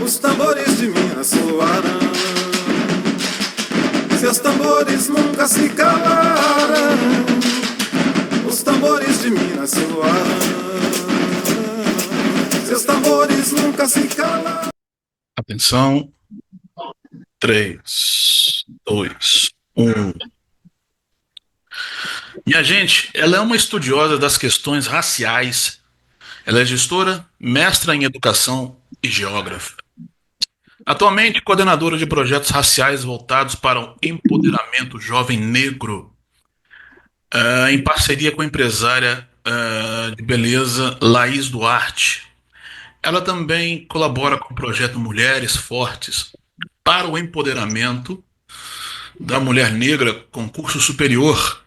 Os tambores de Minas soaram, seus tambores nunca se calaram. Os tambores de Minas soaram, seus tambores nunca se calaram. Atenção. 3, 2, 1. Minha gente, ela é uma estudiosa das questões raciais. Ela é gestora, mestra em educação e geógrafa. Atualmente, coordenadora de projetos raciais voltados para o empoderamento jovem negro, em parceria com a empresária de beleza Laís Duarte. Ela também colabora com o projeto Mulheres Fortes para o empoderamento da mulher negra com curso superior,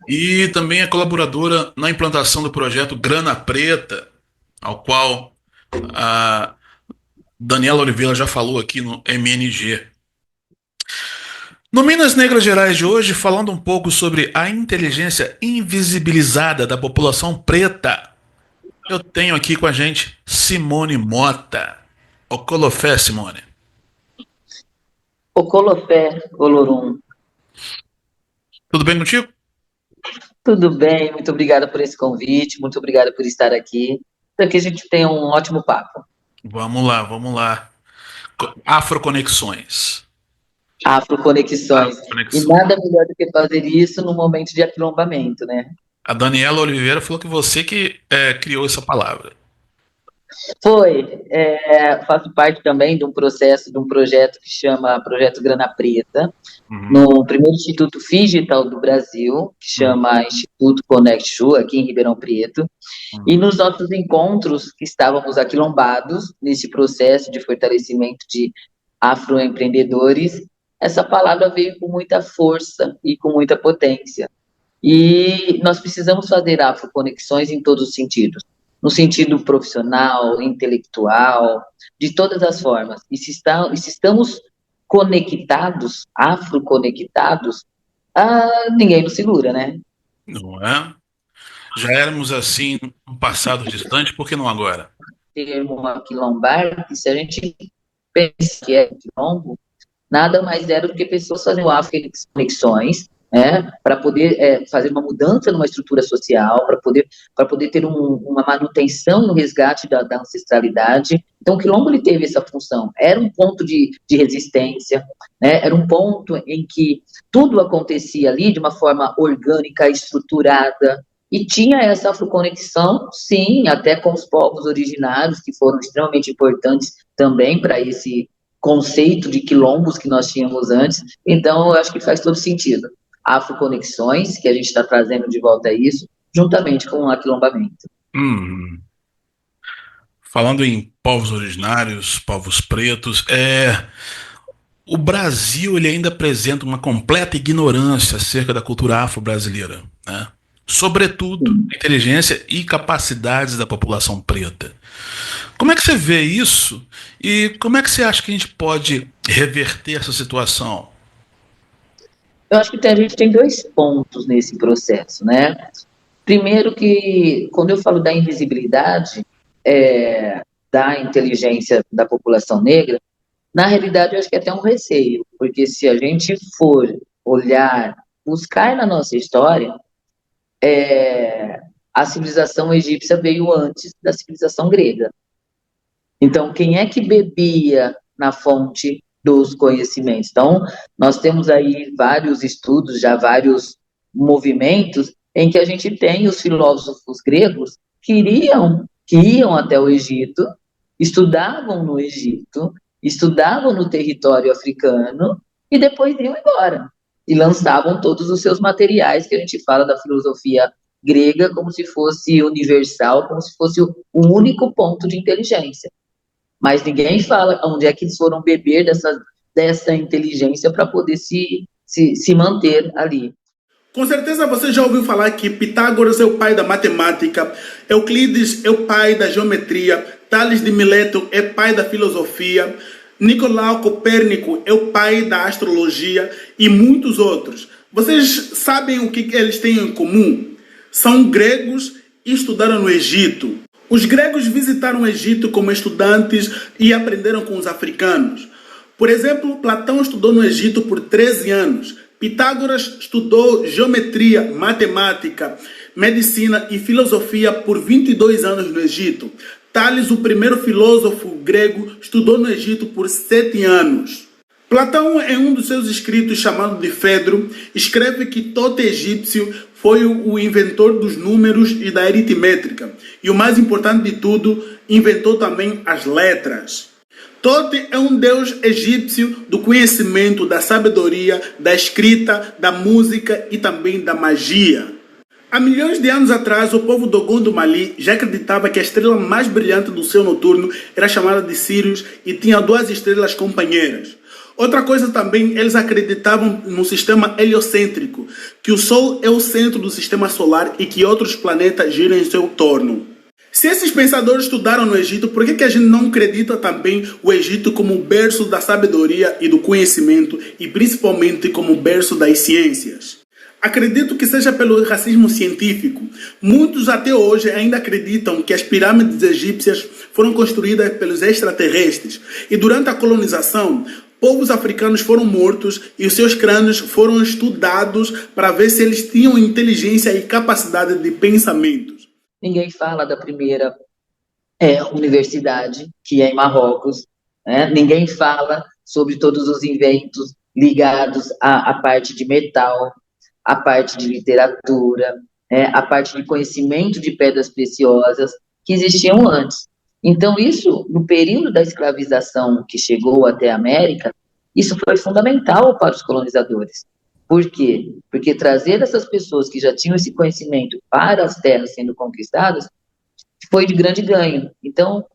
e também é colaboradora na implantação do projeto Grana Preta, ao qual a Daniela Oliveira já falou aqui no MNG. No Minas Negras Gerais de hoje, falando um pouco sobre a inteligência invisibilizada da população preta, eu tenho aqui com a gente Simone Mota. Ocolofé, Simone. Ocolofé, Olorum. Tudo bem contigo? Tudo bem, muito obrigada por esse convite, muito obrigada por estar aqui, para que a gente tenha um ótimo papo. Vamos lá, vamos lá. Afroconexões. Afroconexões. E nada melhor do que fazer isso no momento de aquilombamento, né? A Daniela Oliveira falou que você que criou essa palavra. Foi. Faço parte também de um processo, de um projeto que chama Projeto Grana Preta, no primeiro Instituto Digital do Brasil, que chama Instituto Connect Chu, aqui em Ribeirão Preto. E nos nossos encontros, que estávamos aquilombados, nesse processo de fortalecimento de afroempreendedores, essa palavra veio com muita força e com muita potência. E nós precisamos fazer afroconexões em todos os sentidos. No sentido profissional, intelectual, de todas as formas. E se estamos conectados, afroconectados, ninguém nos segura, né? Não é? Já éramos assim no passado distante, por que não agora? Termo aquilombar, que se a gente pensa que é quilombo, nada mais era do que pessoas fazendo afroconexões, para poder fazer uma mudança numa estrutura social, para poder ter uma manutenção no resgate da ancestralidade. Então, o quilombo ele teve essa função. Era um ponto de resistência, né? Era um ponto em que tudo acontecia ali de uma forma orgânica, estruturada, e tinha essa afroconexão, sim, até com os povos originários, que foram extremamente importantes também para esse conceito de quilombos que nós tínhamos antes. Então, eu acho que faz todo sentido. Afroconexões, que a gente está trazendo de volta a isso, juntamente com o aquilombamento. Falando em povos originários, povos pretos, o Brasil ele ainda apresenta uma completa ignorância acerca da cultura afro-brasileira, né? Sobretudo, a inteligência e capacidades da população preta. Como é que você vê isso e como é que você acha que a gente pode reverter essa situação? Eu acho que a gente tem dois pontos nesse processo, né? Primeiro que, quando eu falo da invisibilidade da inteligência da população negra, na realidade eu acho que é até um receio, porque se a gente for olhar, buscar na nossa história, a civilização egípcia veio antes da civilização grega. Então, quem é que bebia na fonte dos conhecimentos? Então, nós temos aí vários estudos, já vários movimentos, em que a gente tem os filósofos gregos que iam até o Egito, estudavam no Egito, estudavam no território africano, e depois iam embora. E lançavam todos os seus materiais, que a gente fala da filosofia grega como se fosse universal, como se fosse o único ponto de inteligência. Mas ninguém fala onde é que eles foram beber dessa inteligência para poder se manter ali. Com certeza você já ouviu falar que Pitágoras é o pai da matemática, Euclides é o pai da geometria, Tales de Mileto é pai da filosofia, Nicolau Copérnico é o pai da astrologia e muitos outros. Vocês sabem o que eles têm em comum? São gregos e estudaram no Egito. Os gregos visitaram o Egito como estudantes e aprenderam com os africanos. Por exemplo, Platão estudou no Egito por 13 anos. Pitágoras estudou geometria, matemática, medicina e filosofia por 22 anos no Egito. Tales, o primeiro filósofo grego, estudou no Egito por 7 anos. Platão, em um dos seus escritos chamado de Fedro, escreve que Tote egípcio foi o inventor dos números e da aritmética. E o mais importante de tudo, inventou também as letras. Tote é um deus egípcio do conhecimento, da sabedoria, da escrita, da música e também da magia. Há milhões de anos atrás, o povo Dogon do Mali já acreditava que a estrela mais brilhante do céu noturno era chamada de Sirius e tinha 2 estrelas companheiras. Outra coisa também, eles acreditavam no sistema heliocêntrico, que o Sol é o centro do sistema solar e que outros planetas giram em seu torno. Se esses pensadores estudaram no Egito, por que a gente não acredita também o Egito como o berço da sabedoria e do conhecimento e principalmente como o berço das ciências? Acredito que seja pelo racismo científico. Muitos até hoje ainda acreditam que as pirâmides egípcias foram construídas pelos extraterrestres e durante a colonização, povos africanos foram mortos e os seus crânios foram estudados para ver se eles tinham inteligência e capacidade de pensamentos. Ninguém fala da primeira universidade, que é em Marrocos, né? Ninguém fala sobre todos os inventos ligados à parte de metal, à parte de literatura, à parte de conhecimento de pedras preciosas que existiam antes. Então, isso, no período da escravização que chegou até a América, isso foi fundamental para os colonizadores. Por quê? Porque trazer essas pessoas que já tinham esse conhecimento para as terras sendo conquistadas foi de grande ganho. Então,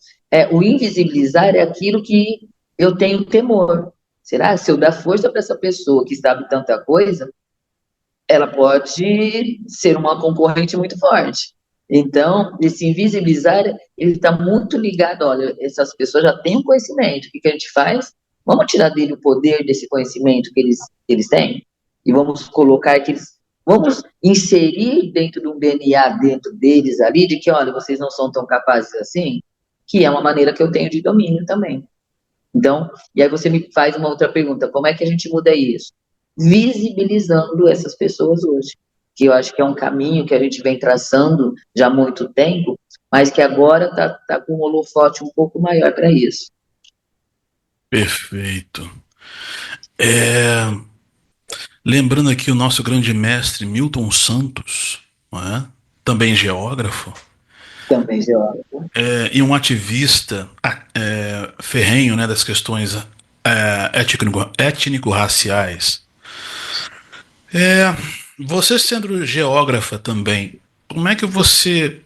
o invisibilizar é aquilo que eu tenho temor. Será? Se eu dar força para essa pessoa que sabe tanta coisa, ela pode ser uma concorrente muito forte. Então, esse invisibilizar, ele está muito ligado, olha, essas pessoas já têm um conhecimento, o que a gente faz? Vamos tirar dele o poder desse conhecimento que eles têm? E vamos colocar que vamos inserir dentro de um DNA dentro deles ali, de que, olha, vocês não são tão capazes assim, que é uma maneira que eu tenho de domínio também. Então, e aí você me faz uma outra pergunta, como é que a gente muda isso? Visibilizando essas pessoas hoje, que eu acho que é um caminho que a gente vem traçando já há muito tempo, mas que agora está com um holofote um pouco maior para isso. Perfeito. Lembrando aqui o nosso grande mestre Milton Santos, não é? Também geógrafo, Também geógrafo. E um ativista ferrenho, né, das questões étnico-raciais. Você sendo geógrafa também, como é que você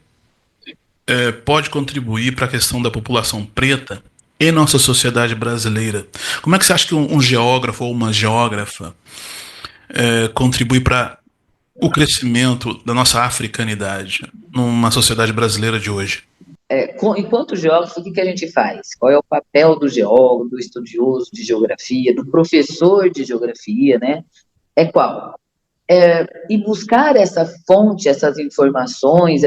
pode contribuir para a questão da população preta em nossa sociedade brasileira? Como é que você acha que um geógrafo ou uma geógrafa contribui para o crescimento da nossa africanidade numa sociedade brasileira de hoje? Enquanto geógrafo, o que a gente faz? Qual é o papel do geólogo, do estudioso de geografia, do professor de geografia, né? Qual? E buscar essa fonte, essas informações,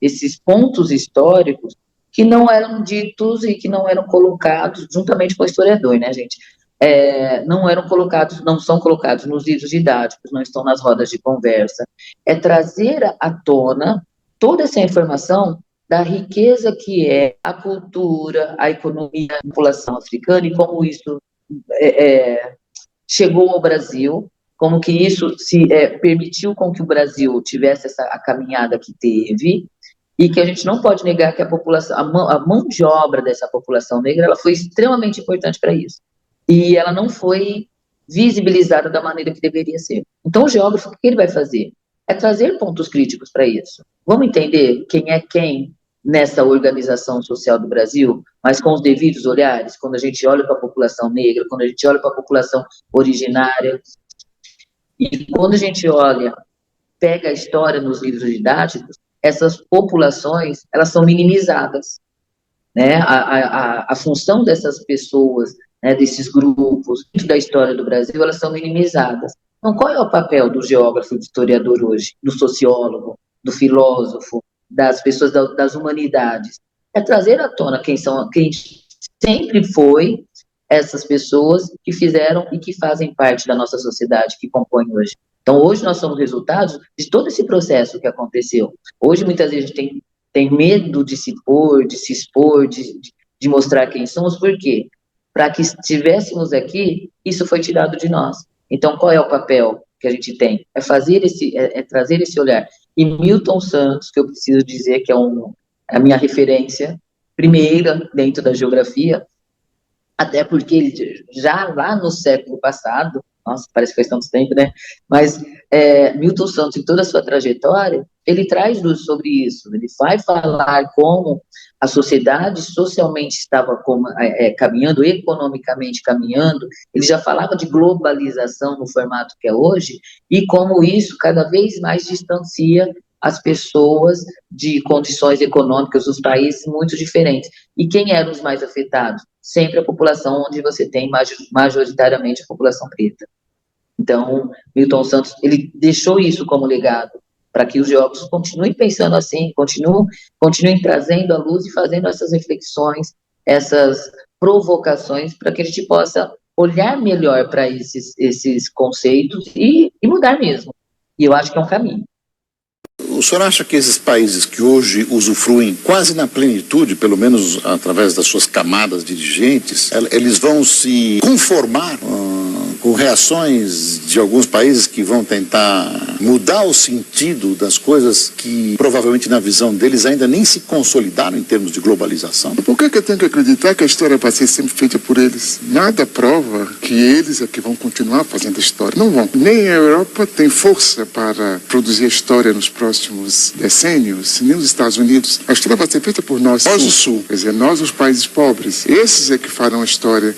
esses pontos históricos que não eram ditos e que não eram colocados, juntamente com o historiador, né, gente? Não são colocados nos livros didáticos, não estão nas rodas de conversa. É trazer à tona toda essa informação da riqueza que é a cultura, a economia da população africana e como isso chegou ao Brasil, como que isso permitiu com que o Brasil tivesse a caminhada que teve, e que a gente não pode negar que a mão de obra dessa população negra, ela foi extremamente importante para isso. E ela não foi visibilizada da maneira que deveria ser. Então, o geógrafo, o que ele vai fazer? É trazer pontos críticos para isso. Vamos entender quem é quem nessa organização social do Brasil, mas com os devidos olhares, quando a gente olha para a população negra, quando a gente olha para a população originária, e quando a gente pega a história nos livros didáticos, essas populações, elas são minimizadas, né? A função dessas pessoas, né, desses grupos, dentro da história do Brasil, elas são minimizadas. Então, qual é o papel do geógrafo, do historiador hoje, do sociólogo, do filósofo, das pessoas das humanidades, é trazer à tona quem sempre foi essas pessoas que fizeram e que fazem parte da nossa sociedade, que compõem hoje. Então, hoje nós somos resultados de todo esse processo que aconteceu. Hoje, muitas vezes, a gente tem medo de se expor, de mostrar quem somos, por quê? Para que estivéssemos aqui, isso foi tirado de nós. Então, qual é o papel que a gente tem? É trazer esse olhar. E Milton Santos, que eu preciso dizer que é a minha referência primeira dentro da geografia, até porque ele já lá no século passado, nossa, parece que faz tanto tempo, né? Mas Milton Santos, em toda a sua trajetória, ele traz luz sobre isso. Ele vai falar como a sociedade socialmente estava caminhando, economicamente caminhando. Ele já falava de globalização no formato que é hoje, e como isso cada vez mais distancia as pessoas de condições econômicas dos países muito diferentes. E quem eram os mais afetados? Sempre a população onde você tem majoritariamente a população preta. Então, Milton Santos, ele deixou isso como legado, para que os geólogos continuem pensando assim, continuem trazendo à luz e fazendo essas reflexões, essas provocações, para que a gente possa olhar melhor para esses conceitos e mudar mesmo. E eu acho que é um caminho. O senhor acha que esses países que hoje usufruem quase na plenitude, pelo menos através das suas camadas dirigentes, eles vão se conformar com reações de alguns países que vão tentar mudar o sentido das coisas que provavelmente na visão deles ainda nem se consolidaram em termos de globalização? Por que eu tenho que acreditar que a história vai ser sempre feita por eles? Nada prova que eles é que vão continuar fazendo a história. Não vão. Nem a Europa tem força para produzir a história nos próximos decênios, nem os Estados Unidos. A história vai ser feita por nós o Sul. Quer dizer, nós, os países pobres. Esses é que farão a história.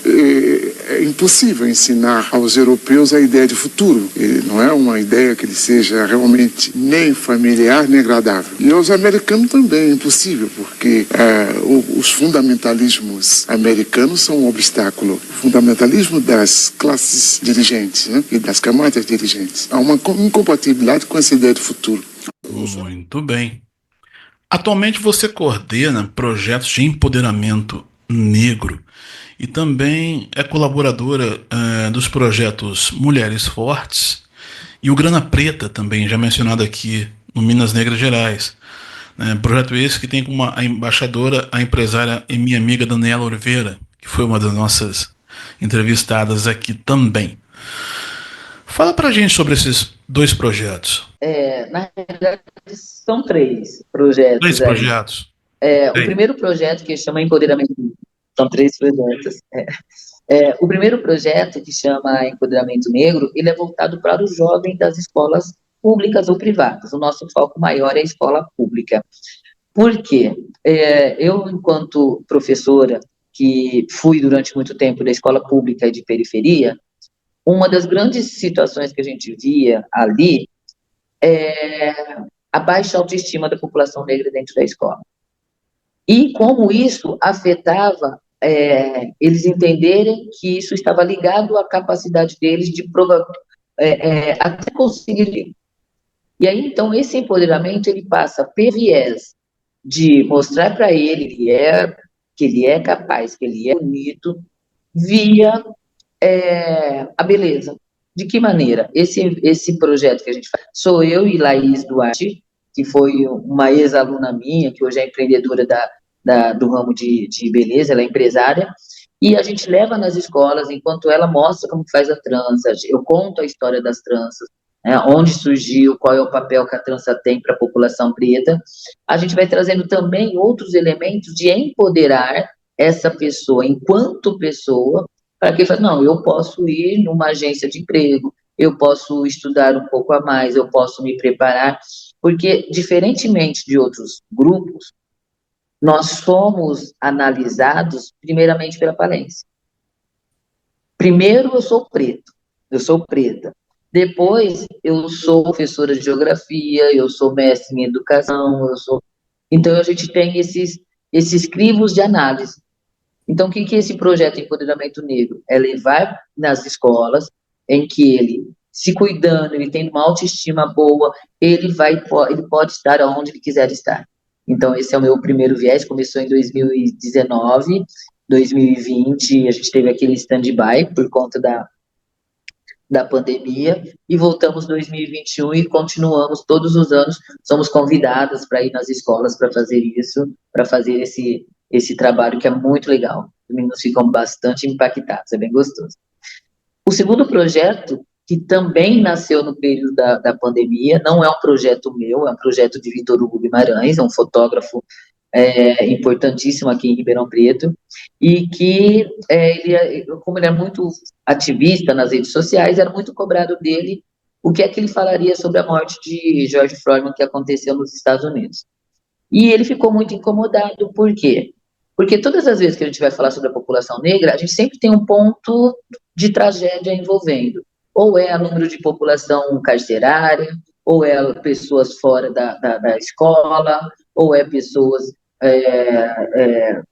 É impossível ensinar aos europeus a ideia de futuro. Não é uma ideia que seja realmente nem familiar, nem agradável. E aos americanos também é impossível, porque os fundamentalismos americanos são um obstáculo. O fundamentalismo das classes dirigentes, né, e das camadas dirigentes. Há uma incompatibilidade com essa ideia de futuro. Muito bem. Atualmente você coordena projetos de empoderamento negro e também é colaboradora dos projetos Mulheres Fortes e o Grana Preta, também já mencionado aqui no Minas Negras Gerais. Projeto esse que tem como a embaixadora a empresária e minha amiga Daniela Oliveira, que foi uma das nossas entrevistadas aqui também. Fala pra gente sobre esses dois projetos. Na realidade, são 3 projetos. 3 projetos. O primeiro projeto, que chama Empoderamento, são 3 projetos. O primeiro projeto, que chama Empoderamento Negro, ele é voltado para os jovens das escolas públicas ou privadas. O nosso foco maior é a escola pública. Por quê? Eu, enquanto professora, que fui durante muito tempo da escola pública e de periferia, uma das grandes situações que a gente via ali é a baixa autoestima da população negra dentro da escola. E como isso afetava eles entenderem que isso estava ligado à capacidade deles de até conseguir. E aí, então, esse empoderamento, ele passa pelo viés de mostrar para ele que ele é capaz, que ele é bonito, via a beleza. De que maneira? Esse projeto que a gente faz, sou eu e Laís Duarte, que foi uma ex-aluna minha, que hoje é empreendedora do ramo de beleza, ela é empresária, e a gente leva nas escolas, enquanto ela mostra como faz a trança, eu conto a história das tranças, onde surgiu, qual é o papel que a trança tem para a população preta, a gente vai trazendo também outros elementos de empoderar essa pessoa, enquanto pessoa, para que fala, não, eu posso ir numa agência de emprego, eu posso estudar um pouco a mais, eu posso me preparar, porque, diferentemente de outros grupos, nós somos analisados primeiramente pela aparência. Primeiro eu sou preto, eu sou preta. Depois eu sou professora de geografia, eu sou mestre em educação, Então a gente tem esses crivos de análise. Então o que é esse projeto Empoderamento Negro? É levar nas escolas em que ele, se cuidando, ele tem uma autoestima boa, ele pode estar onde ele quiser estar. Então, esse é o meu primeiro viés, começou em 2019, 2020, a gente teve aquele stand-by por conta da pandemia, e voltamos em 2021 e continuamos todos os anos, somos convidadas para ir nas escolas para fazer isso, para fazer esse trabalho que é muito legal. Os meninos ficam bastante impactados, é bem gostoso. O segundo projeto, que também nasceu no período da pandemia, não é um projeto meu, é um projeto de Vitor Hugo Guimarães, é um fotógrafo importantíssimo aqui em Ribeirão Preto, e que, como ele é muito ativista nas redes sociais, era muito cobrado dele o que é que ele falaria sobre a morte de George Floyd que aconteceu nos Estados Unidos. E ele ficou muito incomodado, por quê? Porque todas as vezes que a gente vai falar sobre a população negra, a gente sempre tem um ponto de tragédia envolvendo. Ou é o número de população carcerária, ou é pessoas fora da escola, ou é pessoas,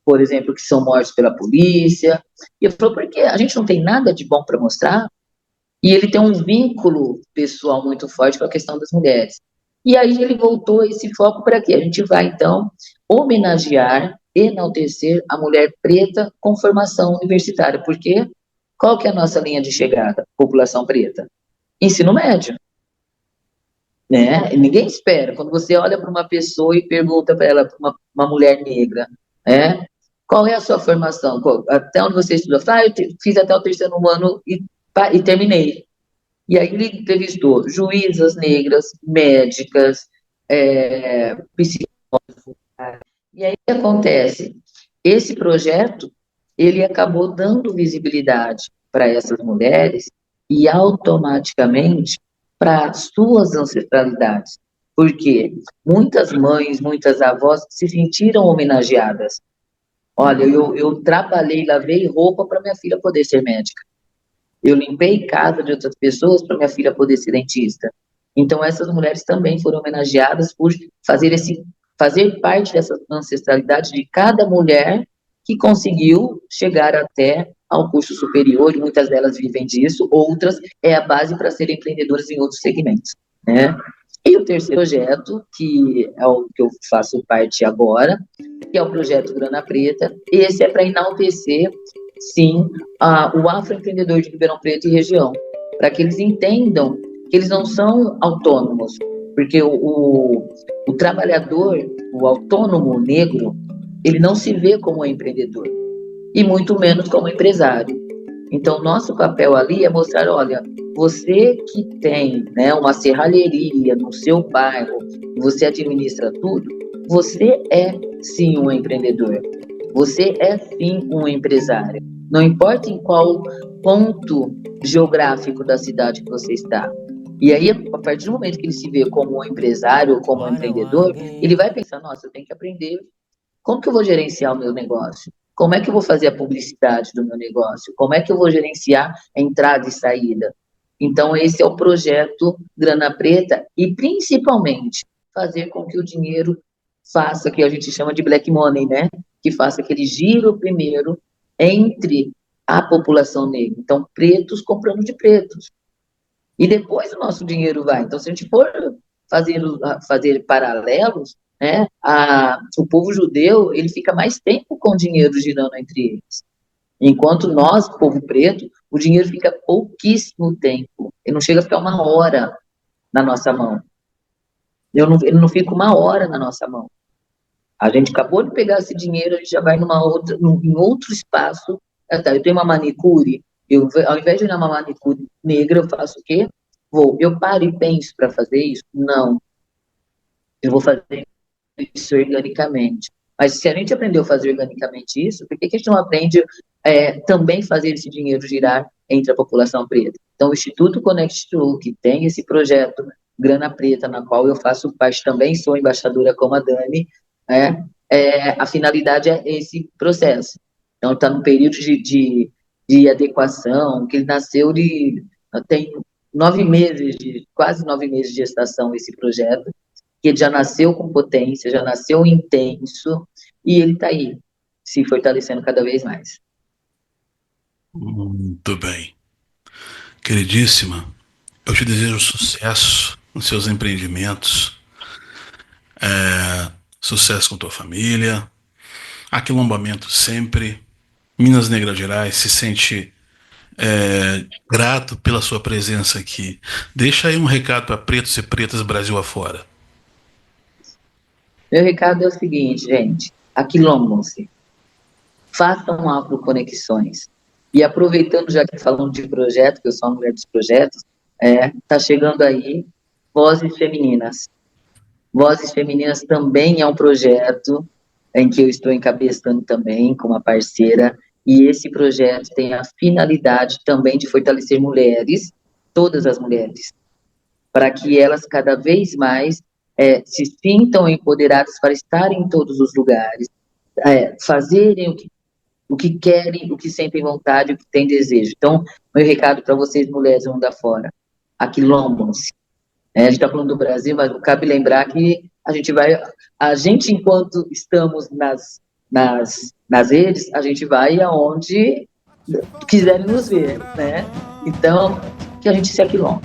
por exemplo, que são mortas pela polícia. E ele falou, porque a gente não tem nada de bom para mostrar, e ele tem um vínculo pessoal muito forte com a questão das mulheres. E aí ele voltou esse foco para quê? A gente vai, então, homenagear, enaltecer a mulher preta com formação universitária. Por quê? Qual que é a nossa linha de chegada? População preta. Ensino médio. Né? Ninguém espera. Quando você olha para uma pessoa e pergunta para ela, para uma mulher negra, qual é a sua formação? Até onde você estudou? Eu fiz até o terceiro ano e terminei. E aí ele entrevistou juízas negras, médicas, psicólogos. E aí o que acontece? Esse projeto, ele acabou dando visibilidade para essas mulheres e automaticamente para suas ancestralidades. Porque muitas mães, muitas avós se sentiram homenageadas. Olha, eu trabalhei, lavei roupa para minha filha poder ser médica. Eu limpei casa de outras pessoas para minha filha poder ser dentista. Então, essas mulheres também foram homenageadas por fazer parte dessa ancestralidade de cada mulher que conseguiu chegar até ao curso superior, e muitas delas vivem disso, outras é a base para serem empreendedoras em outros segmentos, né? E o terceiro projeto, que é o que eu faço parte agora, que é o projeto Grana Preta, esse é para enaltecer, sim, o afroempreendedor de Ribeirão Preto e região, para que eles entendam que eles não são autônomos, porque o trabalhador, o autônomo negro, ele não se vê como empreendedor, e muito menos como empresário. Então, nosso papel ali é mostrar, olha, você que tem, né, uma serralheria no seu bairro, você administra tudo, você é sim um empreendedor, você é sim um empresário. Não importa em qual ponto geográfico da cidade que você está. E aí, a partir do momento que ele se vê como um empresário ou como um empreendedor, ele vai pensar, nossa, eu tenho que aprender como que eu vou gerenciar o meu negócio? Como é que eu vou fazer a publicidade do meu negócio? Como é que eu vou gerenciar a entrada e saída? Então, esse é o projeto Grana Preta e, principalmente, fazer com que o dinheiro faça, que a gente chama de black money, né? Que faça aquele giro primeiro entre a população negra. Então, pretos comprando de pretos. E depois o nosso dinheiro vai. Então, se a gente for fazer paralelos, né, o povo judeu, ele fica mais tempo com o dinheiro girando entre eles. Enquanto nós, povo preto, o dinheiro fica pouquíssimo tempo. Ele não chega a ficar uma hora na nossa mão. Ele não fica uma hora na nossa mão. A gente acabou de pegar esse dinheiro, a gente já vai em outro espaço. Eu tenho uma manicure, ao invés de ir numa manicure negra, eu faço o quê? Eu paro e penso para fazer isso? Não. Eu vou fazer isso organicamente. Mas se a gente aprendeu a fazer organicamente isso, por que a gente não aprende também fazer esse dinheiro girar entre a população preta? Então, o Instituto Connect to, que tem esse projeto Grana Preta, na qual eu faço parte, também sou embaixadora como a Dani, a finalidade é esse processo. Então, está no período de adequação, que ele nasceu tem quase 9 meses de gestação esse projeto, que ele já nasceu com potência, já nasceu intenso, e ele está aí, se fortalecendo cada vez mais. Muito bem. Queridíssima, eu te desejo sucesso nos seus empreendimentos. Sucesso com tua família. Aquilombamento sempre. Minas Negras Gerais se sente grato pela sua presença aqui. Deixa aí um recado para pretos e pretas Brasil afora. Meu recado é o seguinte, gente. Aquilombam-se. Façam afroconexões. E aproveitando, já que falando de projeto, que eu sou uma mulher dos projetos, tá chegando aí Vozes Femininas. Vozes Femininas também é um projeto em que eu estou encabeçando também com uma parceira, e esse projeto tem a finalidade também de fortalecer mulheres, todas as mulheres, para que elas cada vez mais se sintam empoderadas para estar em todos os lugares, fazerem o que querem, o que sentem vontade, o que têm desejo. Então, meu recado para vocês, mulheres do mundo afora, aquilombam-se. A gente está falando do Brasil, mas cabe lembrar que a gente enquanto estamos nas redes, a gente vai aonde quiserem nos ver, né? Então, que a gente se aquilombe,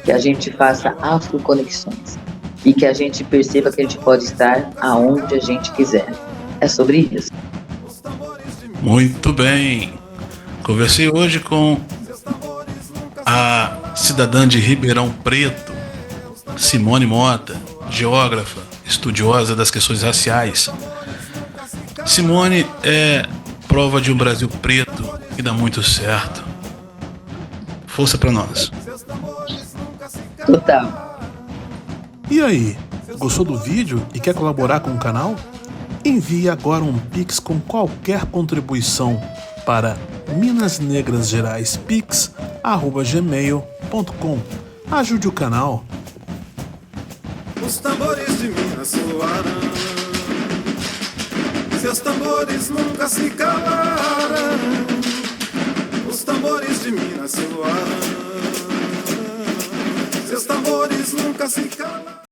que a gente faça afroconexões e que a gente perceba que a gente pode estar aonde a gente quiser. É sobre isso. Muito bem. Conversei hoje com a cidadã de Ribeirão Preto, Simone Mota, geógrafa, estudiosa das questões raciais. Simone é prova de um Brasil preto que dá muito certo. Força pra nós. Total. E aí, gostou do vídeo e quer colaborar com o canal? Envie agora um Pix com qualquer contribuição para minasnegrasgeraispix@gmail.com. Ajude o canal. Os tambores de Minas soaram, seus tambores nunca se calaram. Os tambores de Minas soaram, seus tambores nunca se calaram.